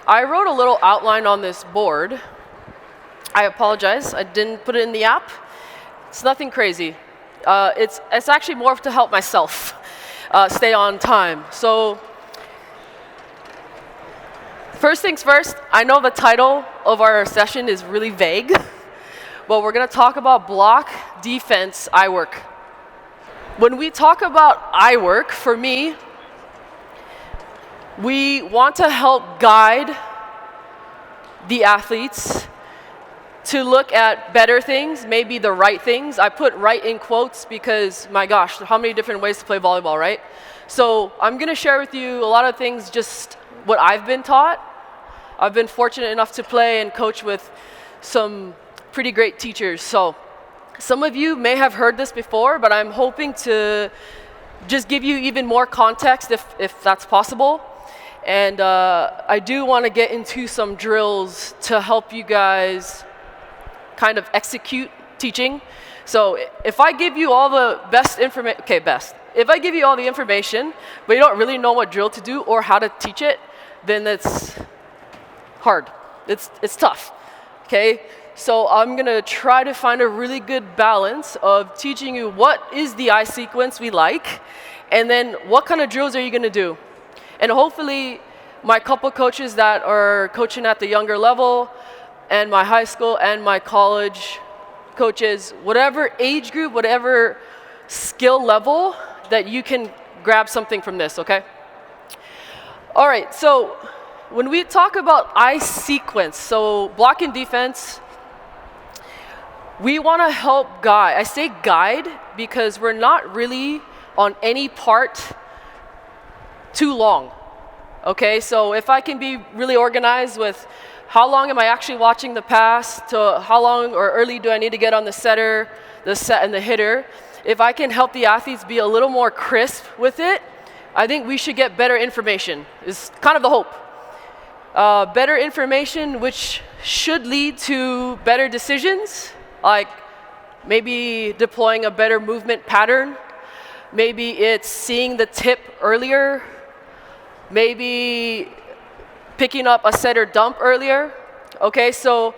I wrote a little outline on this board. I apologize, I didn't put it in the app. It's nothing crazy. It's actually more to help myself stay on time. So first things first, I know the title of our session is really vague, but we're going to talk about block, defense, EYEWORK. When we talk about EYEWORK, for me, we want to help guide the athletes to look at better things, maybe the right things. I put right in quotes because, my gosh, how many different ways to play volleyball, right? So I'm going to share with you a lot of things, just what I've been taught. I've been fortunate enough to play and coach with some pretty great teachers. So some of you may have heard this before, but I'm hoping to just give you even more context if that's possible. And I do want to get into some drills to help you guys kind of execute teaching. So if I give you all the best information, if I give you all the information, but you don't really know what drill to do or how to teach it, then it's hard. It's tough, okay? So I'm gonna try to find a really good balance of teaching you what is the eye sequence we like, and then what kind of drills are you gonna do. And hopefully, my couple coaches that are coaching at the younger level, and my high school and my college coaches, whatever age group, whatever skill level, that you can grab something from this, okay? All right, so when we talk about eye sequence, so block and defense, we want to help guide. I say guide because we're not really on any part too long. Okay, so if I can be really organized with how long am I actually watching the pass, to how long or early do I need to get on the setter, the set, and the hitter, if I can help the athletes be a little more crisp with it, I think we should get better information, is kind of the hope. Better information which should lead to better decisions, like maybe deploying a better movement pattern, maybe it's seeing the tip earlier, maybe picking up a set or dump earlier. Okay, so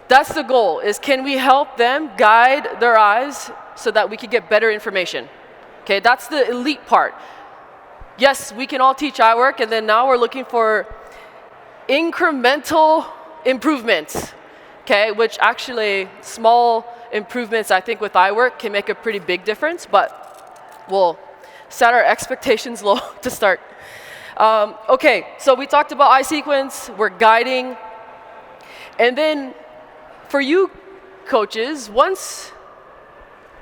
that's the goal, is can we help them guide their eyes so that we can get better information? Okay, that's the elite part. Yes, we can all teach EYEWORK, and then now we're looking for incremental improvements, okay, which actually small improvements, I think, with EYEWORK can make a pretty big difference, but we'll set our expectations low to start. Okay, so we talked about eye sequence, we're guiding, and then for you coaches, once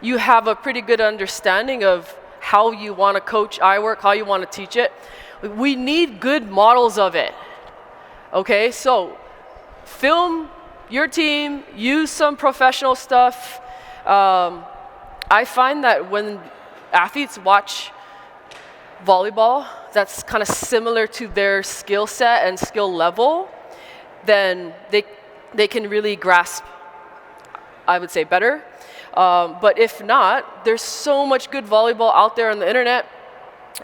you have a pretty good understanding of how you want to coach EYEWORK, how you want to teach it, we need good models of it. Okay, so film your team, use some professional stuff. I find that when athletes watch volleyball that's kind of similar to their skill set and skill level, then they can really grasp, I would say, better. But if not, there's so much good volleyball out there on the internet,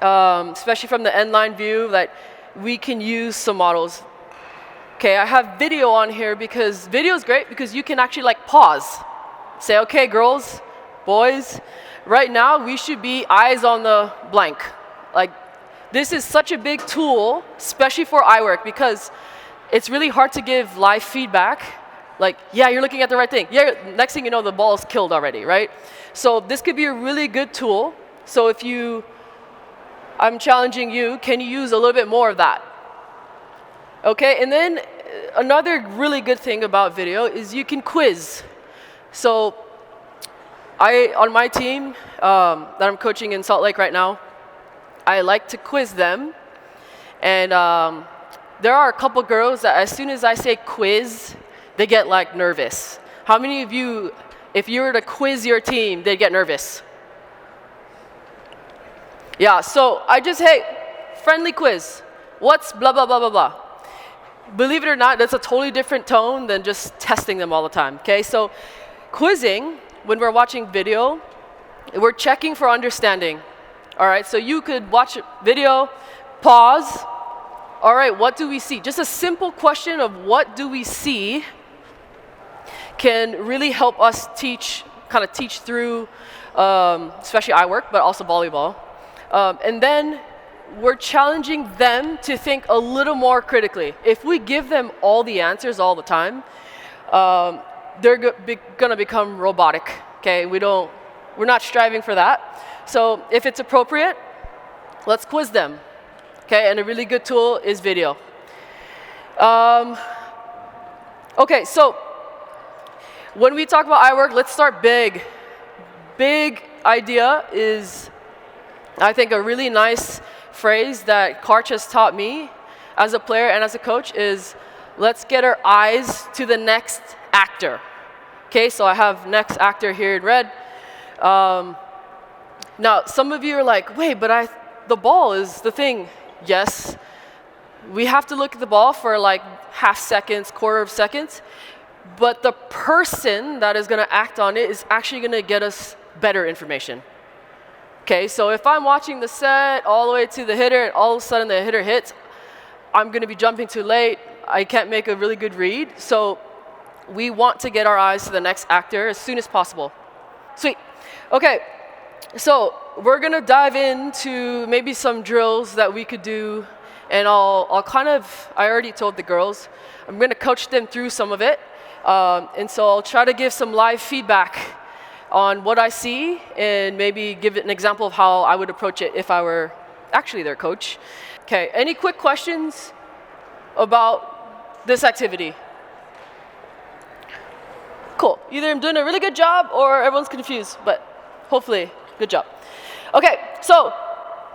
especially from the end-line view, that we can use some models. Okay, I have video on here because video is great because you can actually like pause. Say, okay, girls, boys, right now we should be eyes on the blank. Like, this is such a big tool, especially for EYEWORK, because it's really hard to give live feedback. Like, yeah, you're looking at the right thing. Yeah, next thing you know, the ball is killed already, right? So this could be a really good tool. So if I'm challenging you, can you use a little bit more of that? Okay, and then another really good thing about video is you can quiz. So on my team that I'm coaching in Salt Lake right now, I like to quiz them. And there are a couple girls that as soon as I say quiz, they get like nervous. How many of you, if you were to quiz your team, they'd get nervous? Yeah, so hey, friendly quiz. What's blah, blah, blah, blah, blah? Believe it or not, that's a totally different tone than just testing them all the time, okay? So quizzing, when we're watching video, we're checking for understanding. All right, so you could watch a video, pause, all right, what do we see? Just a simple question of what do we see can really help us kind of teach through, especially EYEWORK, but also volleyball. And then we're challenging them to think a little more critically. If we give them all the answers all the time, they're going to become robotic. Okay, we're not striving for that. So if it's appropriate, let's quiz them. Okay, and a really good tool is video. Okay, so when we talk about EYEWORK, let's start big. Big idea is, I think, a really nice phrase that Karch has taught me as a player and as a coach is, let's get our eyes to the next actor. Okay, so I have next actor here in red. Now, some of you are like, wait, but the ball is the thing. Yes, we have to look at the ball for like half seconds, quarter of seconds, but the person that is going to act on it is actually going to get us better information. Okay, so if I'm watching the set all the way to the hitter, and all of a sudden the hitter hits, I'm going to be jumping too late. I can't make a really good read. So we want to get our eyes to the next actor as soon as possible. Sweet. Okay, so we're going to dive into maybe some drills that we could do, and I'll kind of, I already told the girls, I'm going to coach them through some of it, and so I'll try to give some live feedback on what I see and maybe give it an example of how I would approach it if I were actually their coach. Okay, any quick questions about this activity? Cool, either I'm doing a really good job or everyone's confused, but hopefully, good job. Okay, so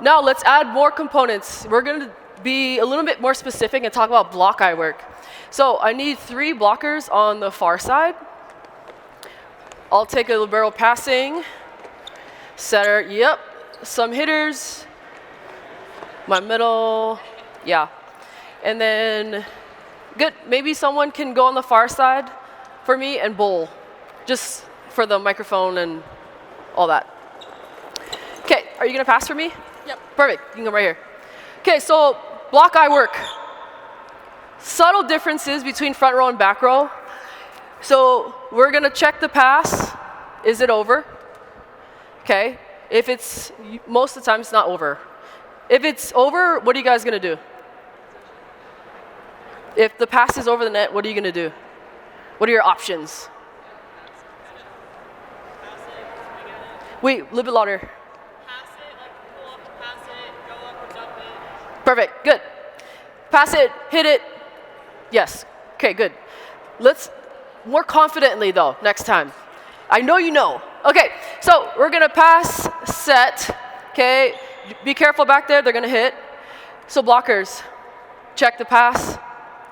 now let's add more components. We're going to be a little bit more specific and talk about block EYEWORK. So I need 3 blockers on the far side. I'll take a libero passing, setter, yep, some hitters, my middle, yeah. And then, good, maybe someone can go on the far side for me and bowl, just for the microphone and all that. Okay, are you gonna pass for me? Yep. Perfect, you can come right here. Okay, so block EYEWORK. Subtle differences between front row and back row. So we're gonna check the pass. Is it over? Okay, if it's, most of the time it's not over. If it's over, what are you guys gonna do? If the pass is over the net, what are you gonna do? What are your options? Wait, a little bit louder. Pass it, like pull up and pass it, go up and dump it. Perfect, good. Pass it, hit it. Yes, okay, good. Let's, more confidently though, next time. I know you know. Okay, so we're gonna pass, set, okay? Be careful back there, they're gonna hit. So blockers, check the pass.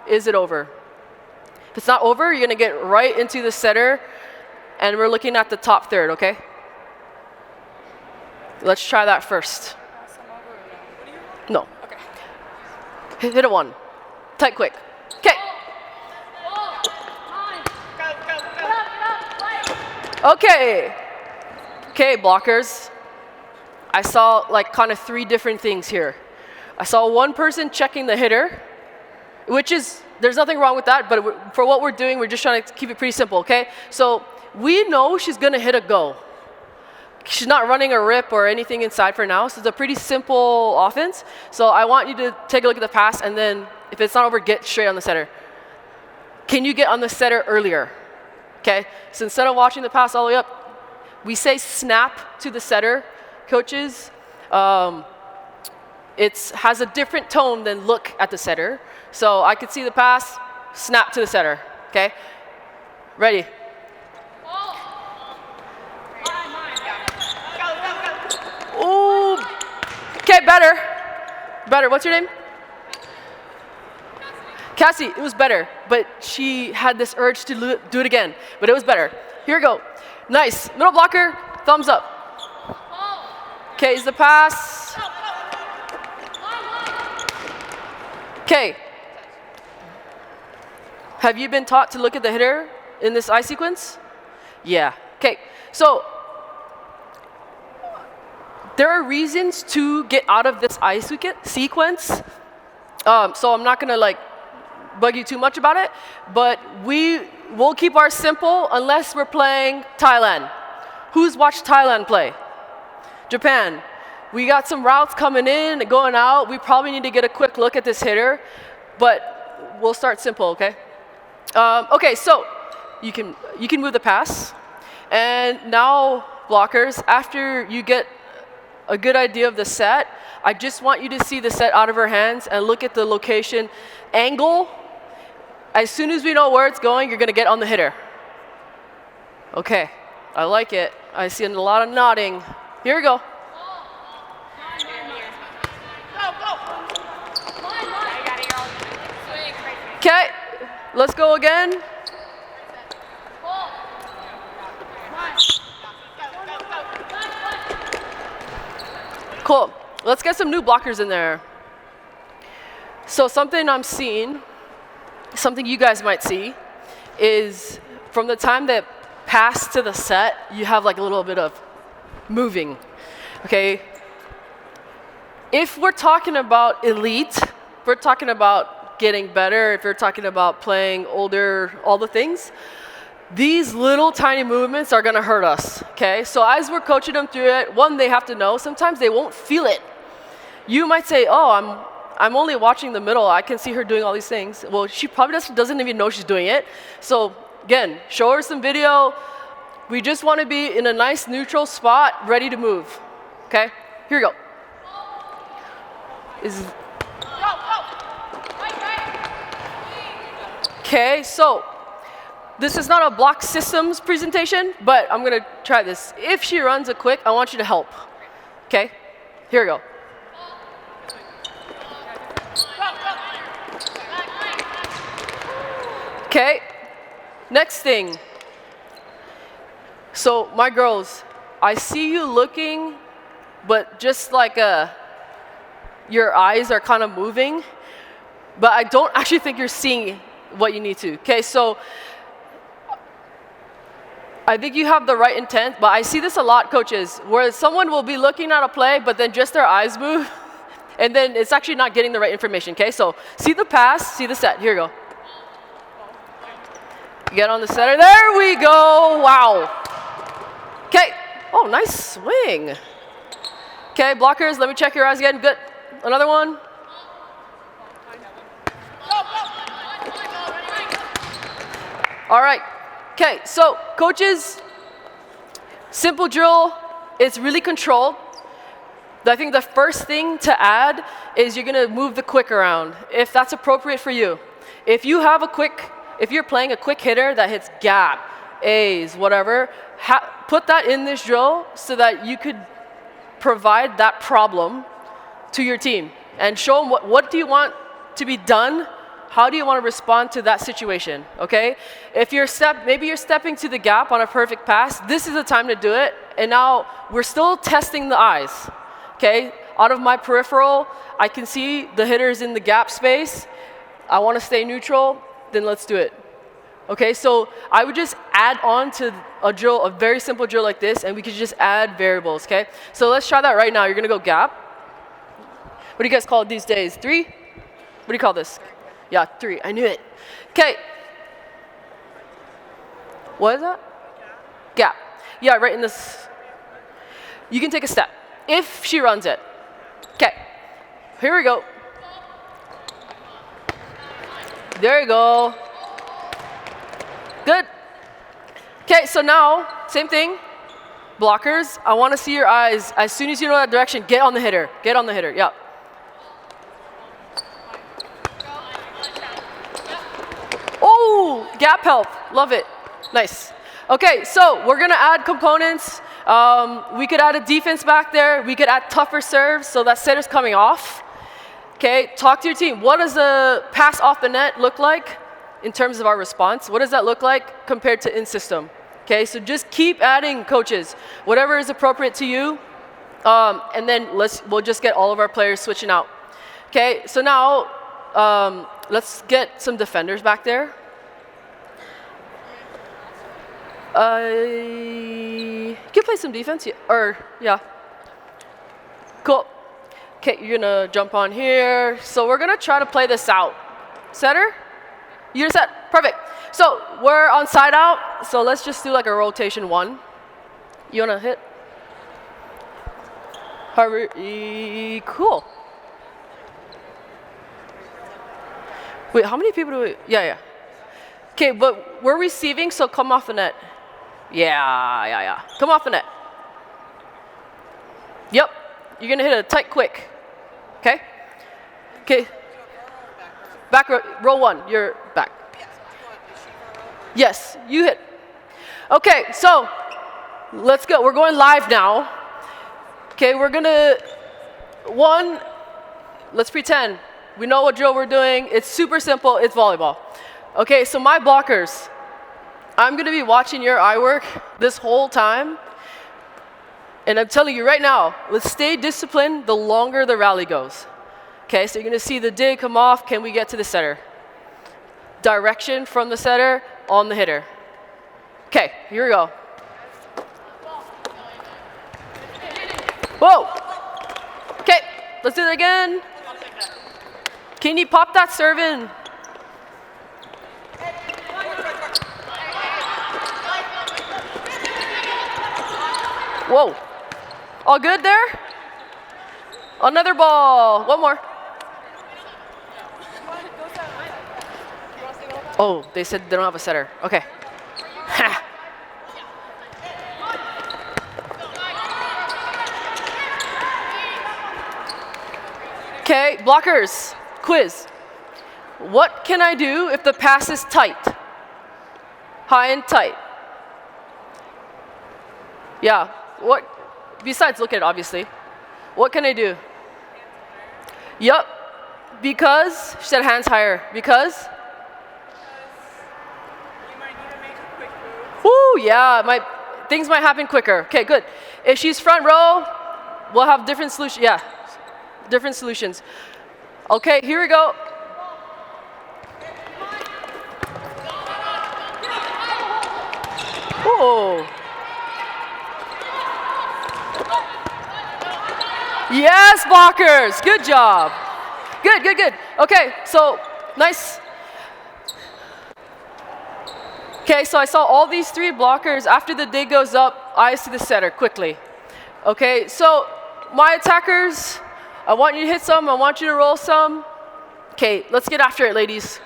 Is it over? If it's not over, you're gonna get right into the setter, and we're looking at the top third, okay? Let's try that first. No. Okay. Hit it one. Tight quick. Okay. Okay. Okay, blockers. I saw like kind of 3 different things here. I saw one person checking the hitter, which is, there's nothing wrong with that, but for what we're doing, we're just trying to keep it pretty simple, okay? So we know she's gonna hit a go. She's not running a rip or anything inside for now, so it's a pretty simple offense. So I want you to take a look at the pass, and then if it's not over, get straight on the setter. Can you get on the setter earlier? Okay, so instead of watching the pass all the way up, we say snap to the setter, coaches. It has a different tone than look at the setter. So I could see the pass, snap to the setter, okay? Ready? Ooh, okay, better. Better, what's your name? Cassie, it was better, but she had this urge to do it again, but it was better. Here we go. Nice, middle blocker, thumbs up. Okay, is the pass? Okay. Have you been taught to look at the hitter in this eye sequence? Yeah, okay. So, there are reasons to get out of this eye sequence. So I'm not gonna like bug you too much about it, but we'll keep ours simple unless we're playing Thailand. Who's watched Thailand play? Japan. We got some routes coming in and going out. We probably need to get a quick look at this hitter, but we'll start simple, okay? Okay, so you can move the pass, and now blockers, after you get a good idea of the set, I just want you to see the set out of her hands and look at the location angle. As soon as we know where it's going, you're gonna get on the hitter. Okay, I like it. I see a lot of nodding. Here we go. Okay, let's go again. Cool. Let's get some new blockers in there. So something I'm seeing, something you guys might see, is from the time that pass to the set, you have like a little bit of moving, okay? If we're talking about elite, if we're talking about getting better, if we're talking about playing older, all the things, these little tiny movements are gonna hurt us, okay? So as we're coaching them through it, one, they have to know, sometimes they won't feel it. You might say, oh, I'm only watching the middle, I can see her doing all these things. Well, she probably doesn't even know she's doing it. So again, show her some video. We just wanna be in a nice neutral spot, ready to move, okay? Here we go. Okay, so this is not a block systems presentation, but I'm gonna try this. If she runs a quick, I want you to help. Okay, here we go. Okay, next thing. So my girls, I see you looking, but just like your eyes are kind of moving, but I don't actually think you're seeing what you need to. Okay, so I think you have the right intent, but I see this a lot, coaches, where someone will be looking at a play, but then just their eyes move, and then it's actually not getting the right information, okay? So see the pass, see the set. Here we go. Get on the center. There we go. Wow. Okay. Oh, nice swing. Okay, blockers, let me check your eyes again. Good. Another one. All right. Okay, so coaches, simple drill, it's really controlled. I think the first thing to add is you're gonna move the quick around, if that's appropriate for you. If you're playing a quick hitter that hits gap, A's, whatever, put that in this drill so that you could provide that problem to your team and show them what do you want to be done. How do you want to respond to that situation, okay? If maybe you're stepping to the gap on a perfect pass, this is the time to do it, and now we're still testing the eyes, okay? Out of my peripheral, I can see the hitters in the gap space. I want to stay neutral, then let's do it. Okay, so I would just add on to a very simple drill like this, and we could just add variables, okay? So let's try that right now. You're gonna go gap. What do you guys call it these days? 3? What do you call this? Yeah, 3. I knew it. Okay. What is that? Gap. Yeah, right in this. You can take a step if she runs it. Okay. Here we go. There you go. Good. Okay, so now, same thing. Blockers, I want to see your eyes. As soon as you know that direction, get on the hitter. Get on the hitter. Yeah. Oh, gap help. Love it. Nice. Okay, so we're going to add components. We could add a defense back there. We could add tougher serves so that setter's coming off. Okay, talk to your team. What does the pass off the net look like in terms of our response? What does that look like compared to in-system? Okay, so just keep adding, coaches, whatever is appropriate to you, and then we'll just get all of our players switching out. Okay, so now let's get some defenders back there. You can play some defense, yeah. Cool. Okay, you're gonna jump on here. So we're gonna try to play this out. Setter? You're set. Perfect. So we're on side out. So let's just do like a rotation 1. You wanna hit? Hurry. Cool. Wait, how many people do we? Yeah. Okay, but we're receiving, so come off the net. Yeah. Come off the net. Yep. You're gonna hit a tight quick. Okay. Back row 1. You're back. Yes, you hit. Okay, so let's go. We're going live now. Okay, we're gonna let's pretend we know what drill we're doing. It's super simple. It's volleyball. Okay, so my blockers, I'm gonna be watching your eye work this whole time. And I'm telling you right now, let's stay disciplined the longer the rally goes. Okay, so you're gonna see the dig come off. Can we get to the setter? Direction from the setter on the hitter. Okay, here we go. Whoa. Okay, let's do it again. Can you pop that serve in? Whoa. All good there? Another ball. One more. Oh, they said they don't have a setter. Okay. Okay, blockers. Quiz. What can I do if the pass is tight? High and tight. Yeah. What? Besides look at it, obviously. What can I do? Yup. Because she said hands higher. Because? You might need to make a quick move. Woo, yeah. Things might happen quicker. Okay, good. If she's front row, we'll have different solutions. Yeah, different solutions. Okay, here we go. Ooh. Yes, blockers. Good job. Good. Okay, so nice. Okay, so I saw all these 3 blockers. After the dig goes up, eyes to the setter quickly. Okay, so my attackers, I want you to hit some. I want you to roll some. Okay, let's get after it, ladies.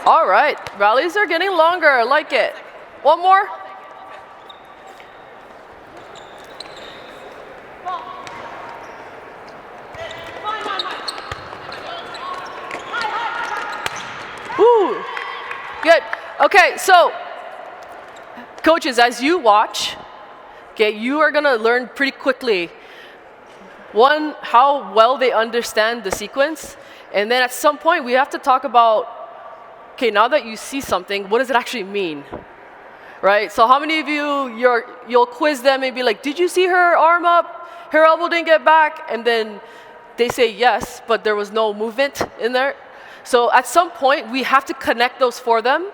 All right, rallies are getting longer. I like it. One more. Woo. Good. Okay, so coaches, as you watch, okay, you are gonna learn pretty quickly. One, how well they understand the sequence, and then at some point we have to talk about, okay, now that you see something, what does it actually mean? Right? So how many of you'll quiz them and be like, did you see her arm up? Her elbow didn't get back? And then they say yes, but there was no movement in there. So at some point, we have to connect those for them.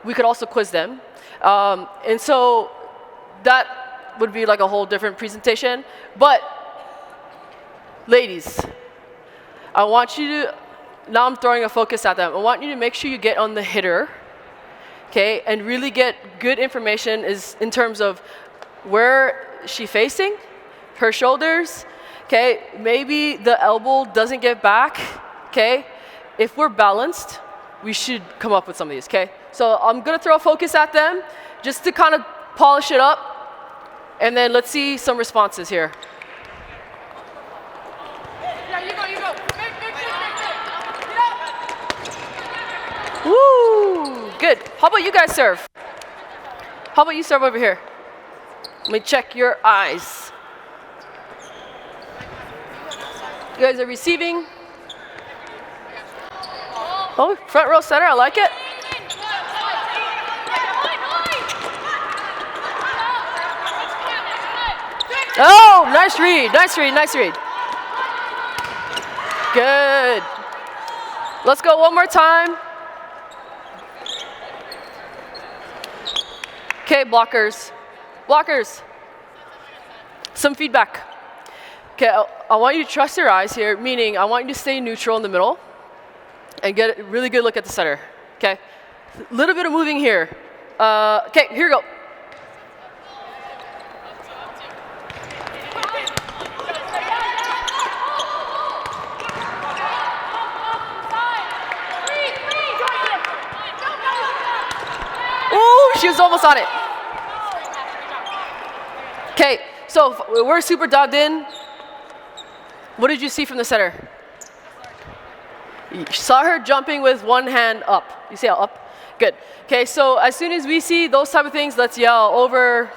We could also quiz them. And so that would be like a whole different presentation. But ladies, I want you to, now I'm throwing a focus at them. I want you to make sure you get on the hitter, okay, and really get good information is in terms of where she's facing, her shoulders, okay, maybe the elbow doesn't get back, okay. If we're balanced, we should come up with some of these, okay. So I'm gonna throw a focus at them just to kind of polish it up, and then let's see some responses here. Woo! Good. How about you guys serve? How about you serve over here? Let me check your eyes. You guys are receiving. Oh, front row setter, I like it. Oh, nice read. Good. Let's go one more time. Okay, blockers. Blockers. Some feedback. Okay, I want you to trust your eyes here, meaning I want you to stay neutral in the middle and get a really good look at the center. Okay, a little bit of moving here. Okay, here we go. Ooh, she was almost on it. Okay, so we're super dialed in. What did you see from the center? You saw her jumping with one hand up. You see how up? Good. Okay, so as soon as we see those type of things, let's yell over,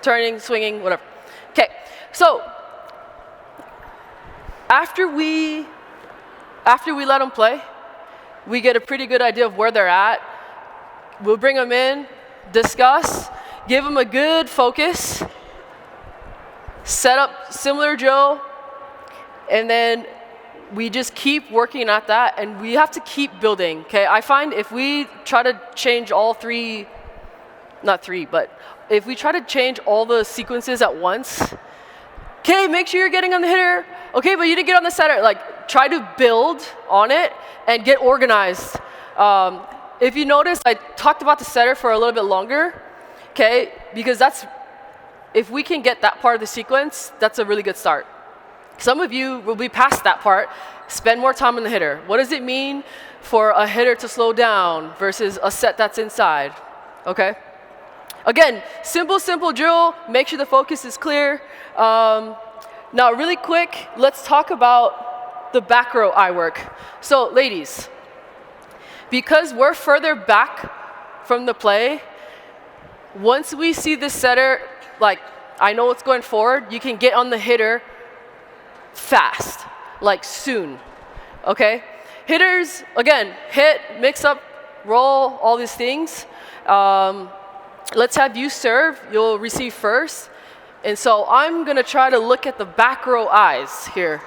turning, swinging, whatever. Okay, so after we let them play, we get a pretty good idea of where they're at. We'll bring them in, discuss, give them a good focus, set up similar drill, and then we just keep working at that, and we have to keep building, okay? I find if we try to change all three, not three, but if we try to change all the sequences at once, okay, make sure you're getting on the hitter, okay, but you didn't get on the setter. Like, try to build on it and get organized. If you notice, I talked about the setter for a little bit longer, okay, because if we can get that part of the sequence, that's a really good start. Some of you will be past that part. Spend more time on the hitter. What does it mean for a hitter to slow down versus a set that's inside? Okay? Again, simple drill. Make sure the focus is clear. Now, really quick, let's talk about the back row eye work. So, ladies, because we're further back from the play, once we see the setter, like, I know what's going forward, you can get on the hitter fast, like soon, okay? Hitters, again, hit, mix up, roll, all these things. Let's have you serve, you'll receive first. And so I'm gonna try to look at the back row eyes here.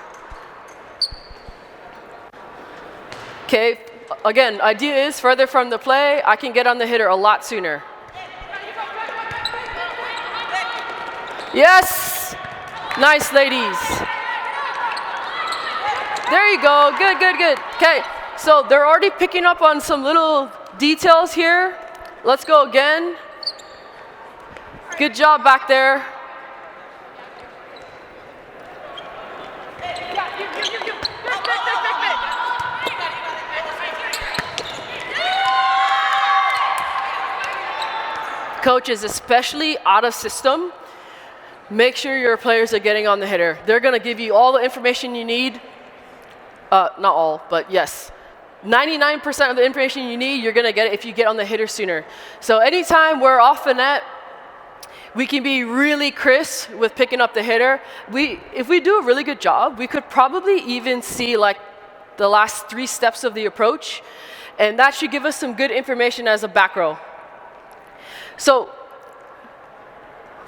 Okay, again, idea is further from the play, I can get on the hitter a lot sooner. Yes, nice ladies. There you go, good. Okay, so they're already picking up on some little details here. Let's go again. Good job back there. Coaches, especially out of system, make sure your players are getting on the hitter. They're gonna give you all the information you need. Not all, but yes. 99% of the information you need, you're gonna get it if you get on the hitter sooner. So anytime we're off the net, we can be really crisp with picking up the hitter. If we do a really good job, we could probably even see like the last 3 steps of the approach, and that should give us some good information as a back row. So,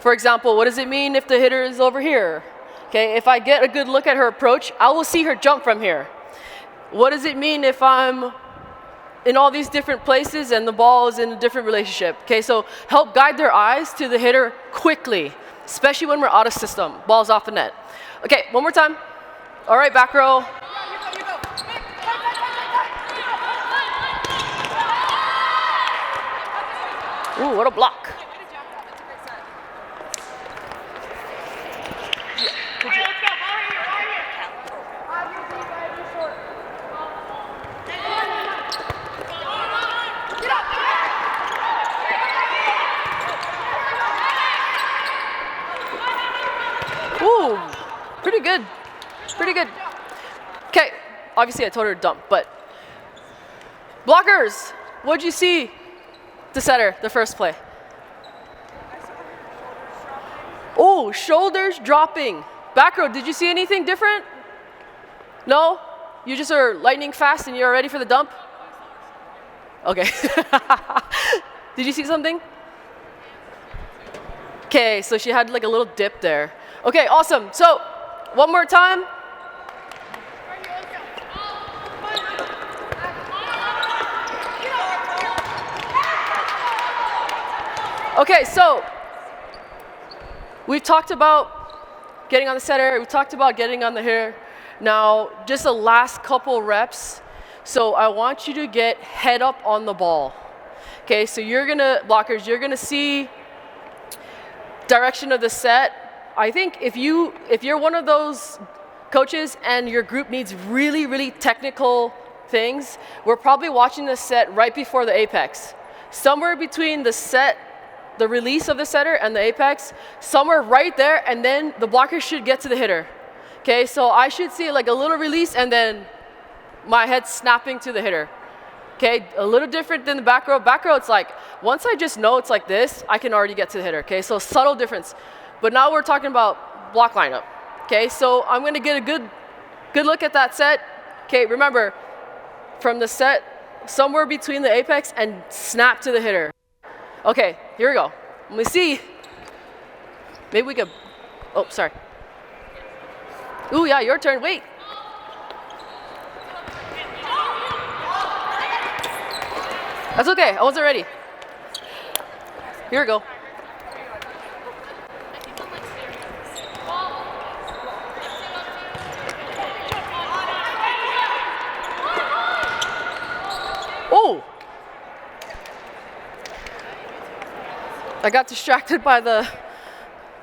for example, what does it mean if the hitter is over here? Okay, if I get a good look at her approach, I will see her jump from here. What does it mean if I'm in all these different places and the ball is in a different relationship? Okay, so help guide their eyes to the hitter quickly, especially when we're out of system, ball's off the net. Okay, one more time. All right, back row. Ooh, what a block. Ooh, pretty good. Pretty good. Okay, obviously I told her to dump, but blockers, what'd you see? The setter, the first play. Oh, shoulders dropping. Back row, did you see anything different? No? You just are lightning fast and you're ready for the dump? Okay. Did you see something? Okay, so she had like a little dip there. Okay, awesome. So, one more time. Okay, so we've talked about getting on the center. We've talked about getting on the hitter. Now, just the last couple reps. So I want you to get head up on the ball. Okay, so blockers, you're gonna see direction of the set. I think if you're one of those coaches and your group needs really, really technical things, we're probably watching the set right before the apex. Somewhere between the set, the release of the setter and the apex, somewhere right there, and then the blocker should get to the hitter. Okay, so I should see like a little release and then my head snapping to the hitter. Okay, a little different than the back row. Back row, it's like, once I just know it's like this, I can already get to the hitter. Okay, so subtle difference. But now we're talking about block lineup. Okay, so I'm gonna get a good look at that set. Okay, remember, from the set, somewhere between the apex and snap to the hitter. Okay, here we go. Let me see. Maybe we could, oh, sorry. Ooh, yeah, your turn, wait. That's okay, I wasn't ready. Here we go. Oh! I got distracted by the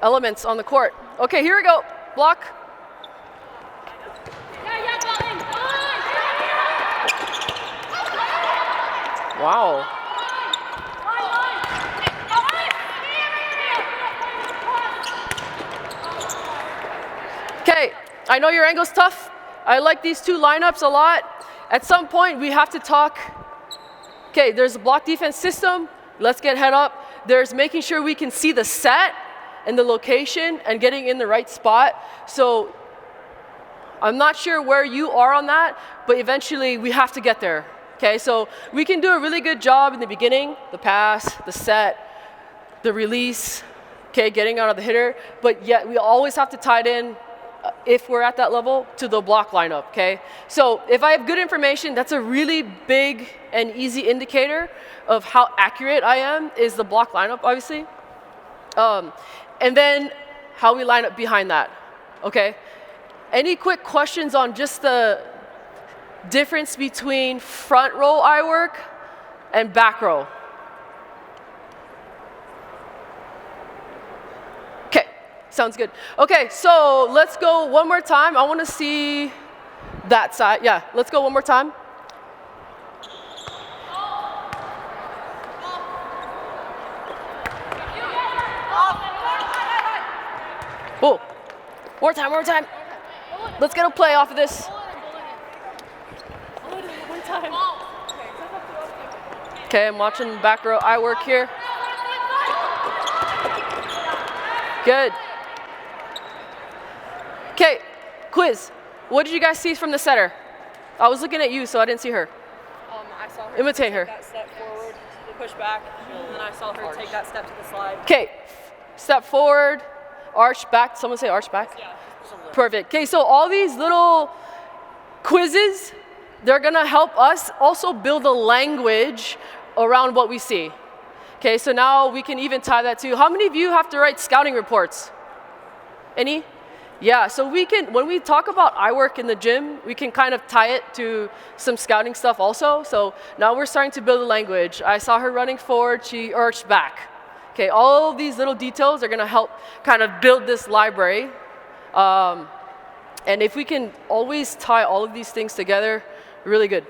elements on the court. Okay, here we go. Block. Wow. Okay, I know your angle's tough. I like these two lineups a lot. At some point, we have to talk. Okay, there's a block defense system. Let's get head up. There's making sure we can see the set and the location and getting in the right spot. So I'm not sure where you are on that, but eventually we have to get there. Okay, so we can do a really good job in the beginning, the pass, the set, the release, okay, getting out of the hitter, but yet we always have to tie it in, if we're at that level, to the block lineup, okay? So if I have good information, that's a really big and easy indicator of how accurate I am, is the block lineup, obviously. And then how we line up behind that, okay? Any quick questions on just the difference between front row EYEWORK and back row? Okay, sounds good. Okay, so let's go one more time. I want to see that side. Yeah, let's go one more time. Oh, more time, more time. Let's get a play off of this. Okay, I'm watching back row EYEWORK here. Good. Okay, quiz. What did you guys see from the setter? I was looking at you, so I didn't see her. I saw her imitate her. take that step forward, push back, and then I saw her take that step to the slide. Okay, step forward, arch back. Someone say arch back? Yeah. Perfect. Okay, so all these little quizzes, they're gonna help us also build a language around what we see. Okay, so now we can even tie that to, how many of you have to write scouting reports? Any? Yeah, so we can, when we talk about EYEWORK in the gym, we can kind of tie it to some scouting stuff also. So now we're starting to build a language. I saw her running forward, she arched back. Okay, all of these little details are gonna help kind of build this library. And if we can always tie all of these things together, really good.